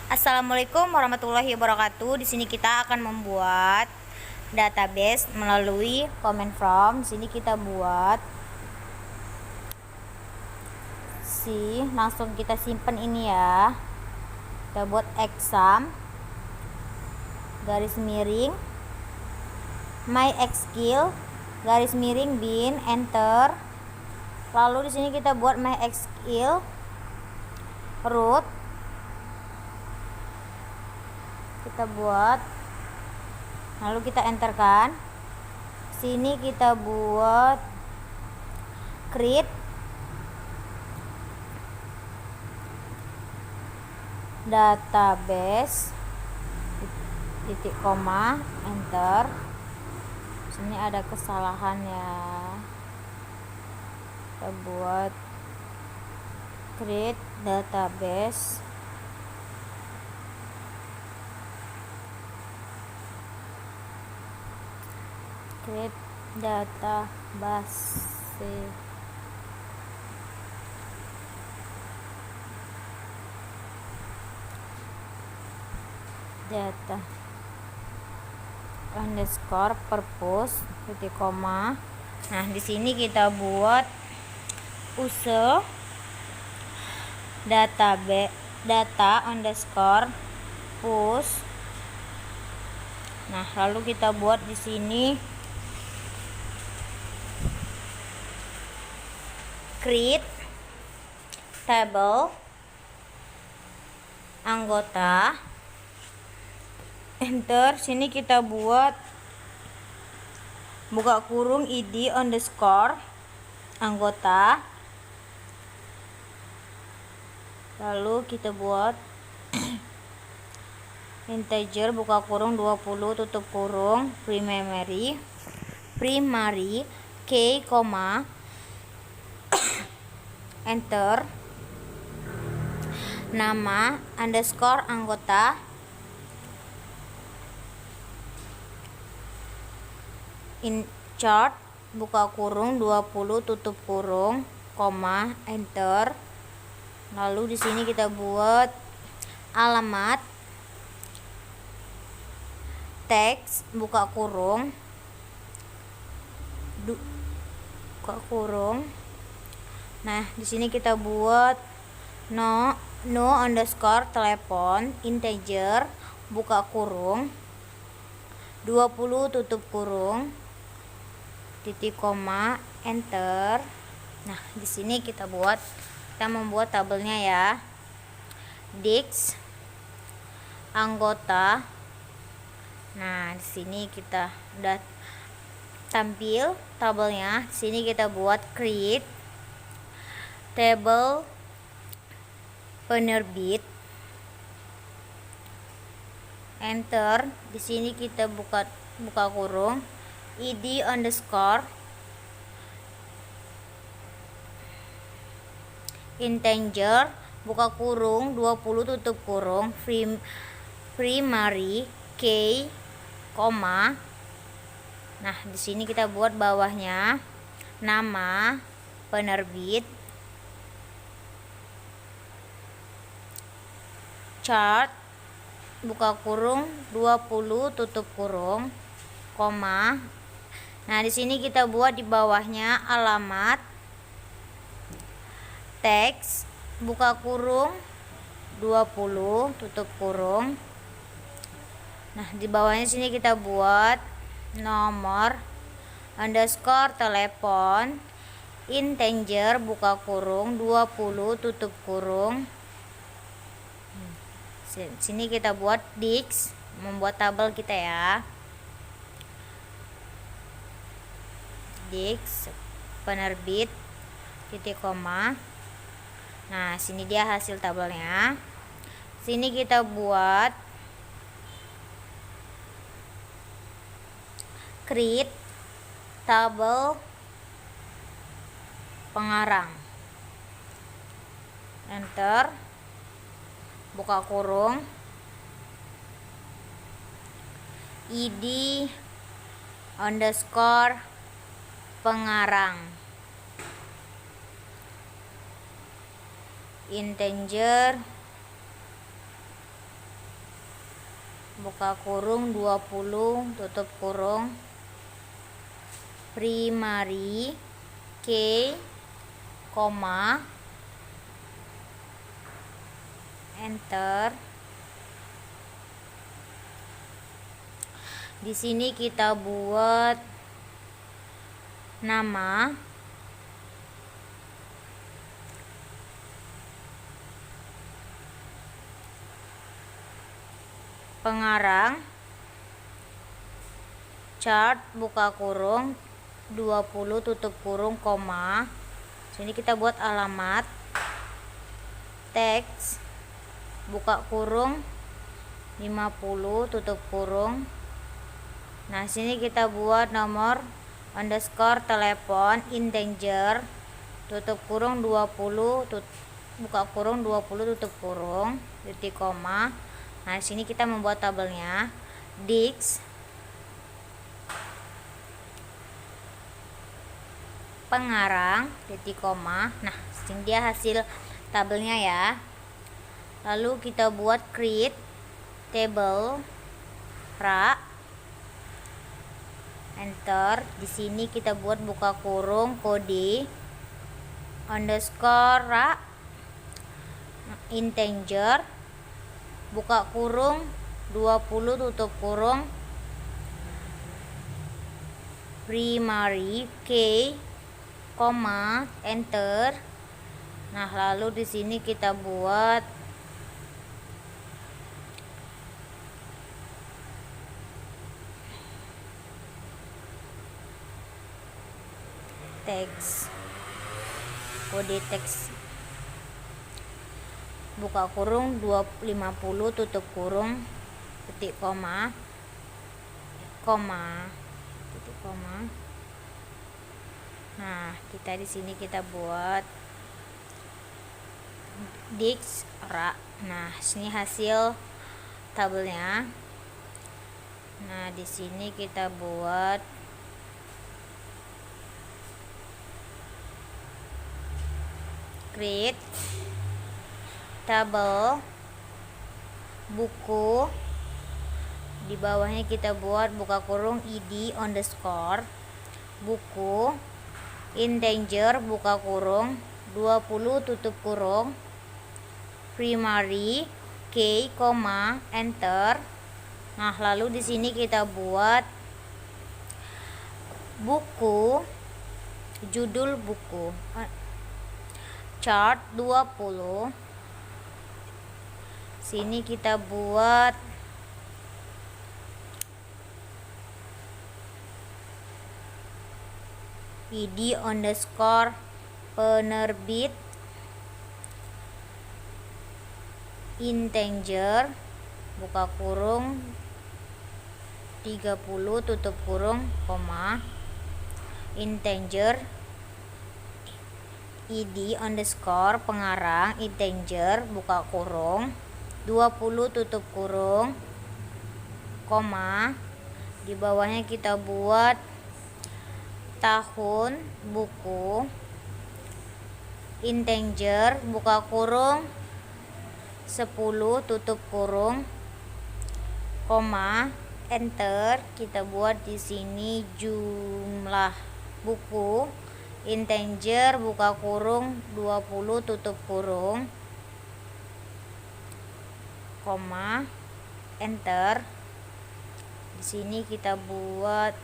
Assalamualaikum warahmatullahi wabarakatuh. Di sini kita akan membuat database melalui command from. Di sini kita buat langsung kita simpan ini ya. Kita buat exam garis miring myxskill garis miring bin, enter. Lalu di sini kita buat myxskill root, kita buat, lalu kita enterkan. Sini kita buat create database titik koma, enter. Sini ada kesalahan ya, kita buat create database data underscore purpose titik koma. Nah, di sini kita buat user data underscore push. Nah, lalu kita buat di sini create table anggota, enter. Sini kita buat buka kurung id underscore anggota, lalu kita buat integer buka kurung 20 tutup kurung primary k, enter. Nama underscore anggota, in chart buka kurung 20 tutup kurung koma, enter. Lalu di sini kita buat alamat teks buka kurung Nah, di sini kita buat no underscore telepon integer buka kurung 20 tutup kurung titik koma, enter. Nah, di sini kita membuat tabelnya ya. Dix anggota. Nah, di sini kita udah tampil tabelnya. Di sini kita buat create table penerbit, enter. Di sini kita buka kurung id underscore integer buka kurung 20 tutup kurung primary k, koma. Nah, di sini kita buat bawahnya nama penerbit, chart buka kurung 20 tutup kurung koma. Nah, di sini kita buat di bawahnya alamat teks buka kurung 20 tutup kurung. Nah, di bawahnya sini kita buat nomor underscore telepon integer buka kurung 20 tutup kurung. Sini kita buat dix, membuat tabel kita ya. Dix penerbit titik koma. Nah, sini dia hasil tabelnya. Sini kita buat create tabel pengarang, enter. Buka kurung id underscore pengarang integer buka kurung 20 tutup kurung primary K, koma, enter. Di sini kita buat nama pengarang, chart, buka kurung 20 tutup kurung koma. Sini kita buat alamat, teks, buka kurung 50 tutup kurung. Nah, sini kita buat nomor underscore telepon integer tutup kurung 20 buka kurung 20 tutup kurung titik koma. Nah, sini kita membuat tabelnya dix pengarang titik koma. Nah, sini dia hasil tabelnya ya. Lalu kita buat create table ra, enter. Di sini kita buat buka kurung kode underscore ra integer buka kurung 20 tutup kurung primary K, koma, enter. Nah, lalu di sini kita buat teks, kode teks buka kurung 250 tutup kurung titik koma titik koma. Nah, kita di sini kita buat dix ra. Nah, sini hasil tabelnya. Nah, di sini kita buat create tabel buku. Di bawahnya kita buat buka kurung id underscore buku integer buka kurung 20 tutup kurung primary K, koma, enter. Nah, lalu di sini kita buat buku, judul buku, chart 20. Sini kita buat id underscore penerbit integer buka kurung 30 tutup kurung koma integer id underscore pengarang integer buka kurung 20 tutup kurung koma. Di bawahnya kita buat tahun buku integer buka kurung 10 tutup kurung koma enter. Kita buat di sini jumlah buku integer buka kurung 20 tutup kurung koma enter. Di sini kita buat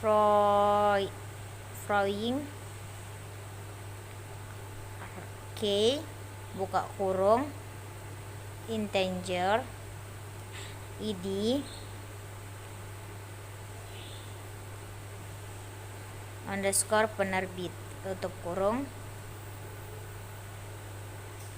drawing K buka kurung integer id underscore penerbit tutup kurung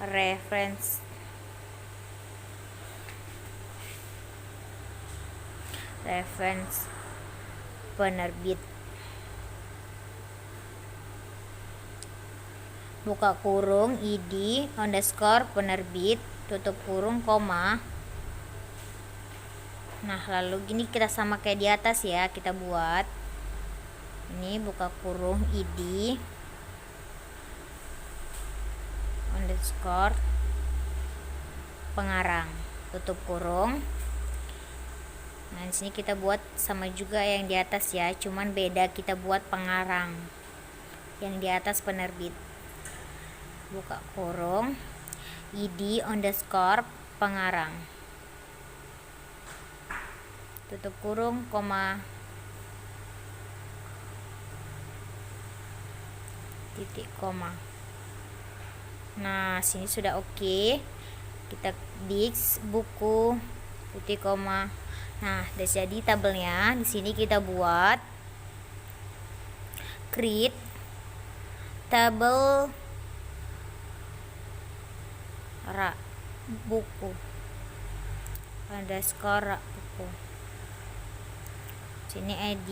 reference penerbit buka kurung id underscore penerbit tutup kurung koma. Nah, lalu gini kita sama kayak di atas ya, kita buat ini buka kurung id underscore pengarang tutup kurung. Nah, di sini kita buat sama juga yang di atas ya, cuman beda kita buat pengarang. Yang di atas penerbit. Buka kurung, id underscore pengarang. Tutup kurung, koma, titik koma. Nah, sini sudah oke. Kita dix buku titik koma. Nah, udah jadi tabelnya. Di sini kita buat create tabel rak buku underscore rak buku. Sini ID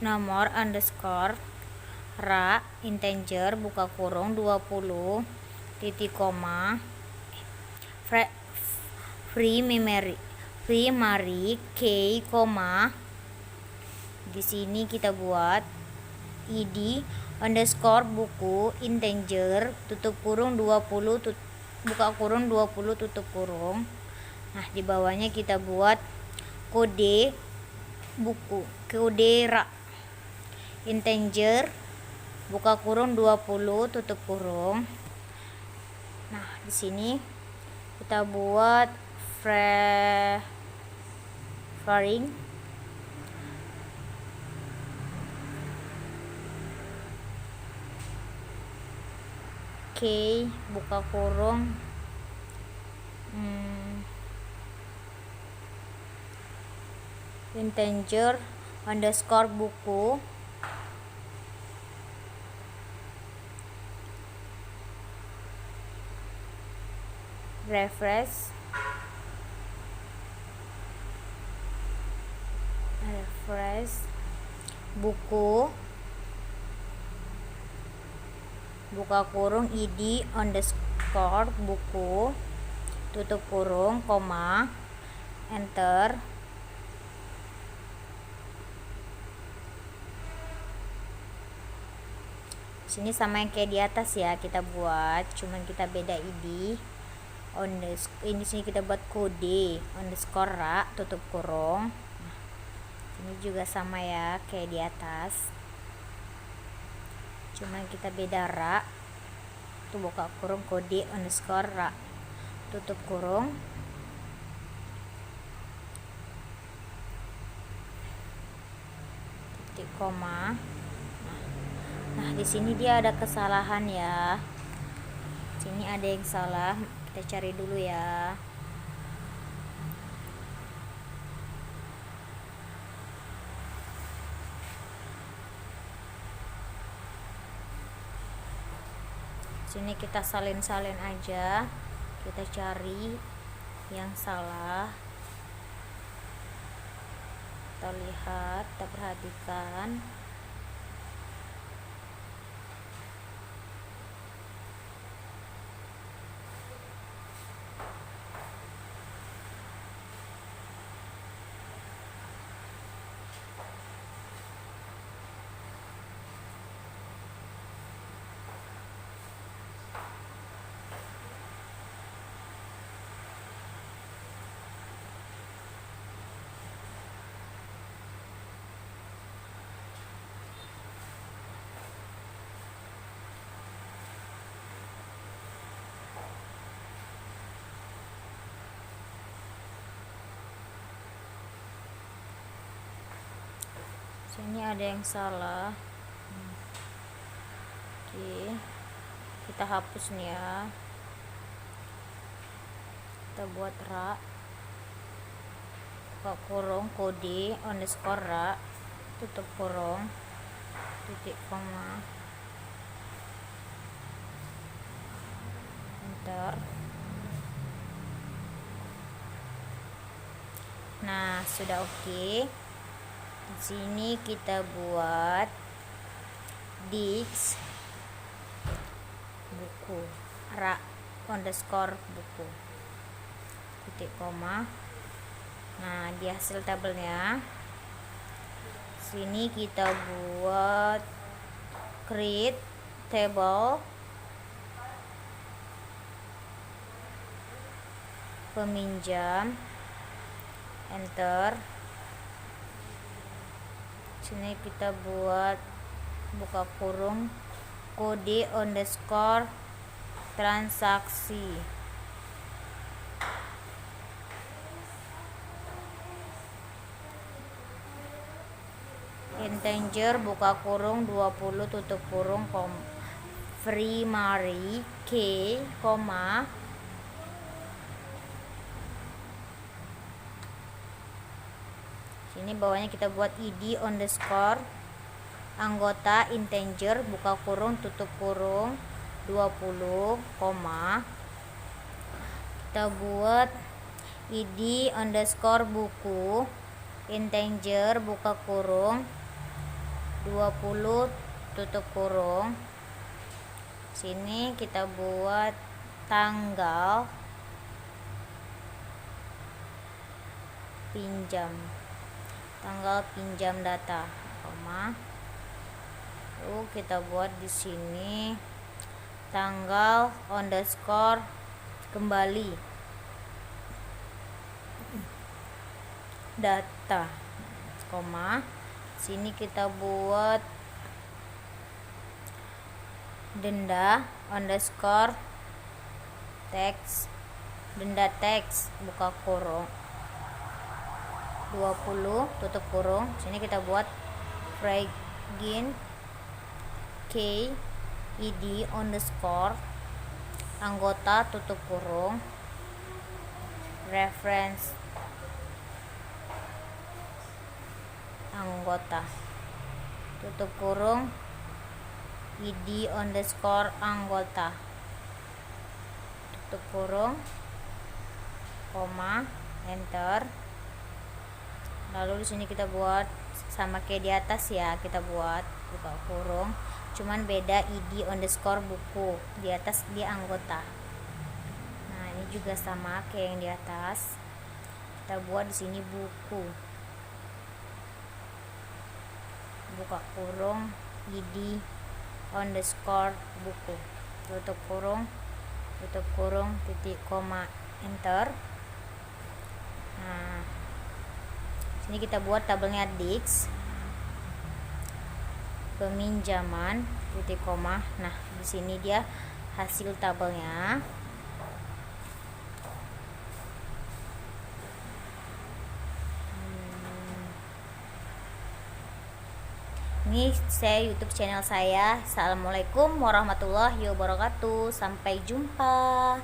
nomor underscore rak integer buka kurung 20 titik koma primary key koma. Di sini kita buat id underscore buku integer tutup kurung 20 buka kurung 20 tutup kurung. Nah, di bawahnya kita buat kode buku, kode rak integer buka kurung 20 tutup kurung. Nah, di sini kita buat varying k buka kurung integer underscore buku refresh buku buka kurung id underscore buku tutup kurung koma enter. Sini sama yang kayak di atas ya, kita buat, cuman kita beda id ini sini kita buat kode underscore rak tutup kurung. Nah, ini juga sama ya kayak di atas, cuman kita beda rak tuh buka kurung kode underscore rak tutup kurung. Titik koma. Nah, di sini dia ada kesalahan ya. Sini ada yang salah. Kita cari dulu ya. Sini kita salin-salin aja. Kita cari yang salah. Kita lihat, kita perhatikan. Sini ada yang salah. Oke, kita hapus nih ya. Kita buat rak buka kurung kode underscore rak tutup kurung titik koma enter. Nah, sudah oke. Di sini kita buat dix buku rak underscore buku titik koma. Nah, di hasil tabelnya sini kita buat create table peminjam, enter. Sini kita buat buka kurung kode underscore transaksi. Integer buka kurung 20 tutup kurung primary key, koma sini bawahnya kita buat id underscore anggota integer buka kurung tutup kurung 20, koma kita buat id underscore buku integer buka kurung 20 tutup kurung. Sini kita buat tanggal pinjam data, koma. Lalu kita buat di sini tanggal underscore kembali data, koma. Sini kita buat denda underscore teks, denda teks buka kurung 20 tutup kurung. Sini kita buat fragin k id underscore anggota tutup kurung reference anggota tutup kurung id underscore anggota tutup kurung, koma, enter. Lalu di sini kita buat sama kayak di atas ya, kita buat buka kurung, cuman beda id underscore buku, di atas dia anggota. Nah ini juga sama kayak yang di atas, kita buat di sini buku buka kurung id underscore buku tutup kurung titik koma, enter. Nah sini kita buat tabelnya Dix peminjaman titik koma. Nah di sini dia hasil tabelnya. Ini saya YouTube channel saya. Assalamualaikum warahmatullahi wabarakatuh. Sampai jumpa.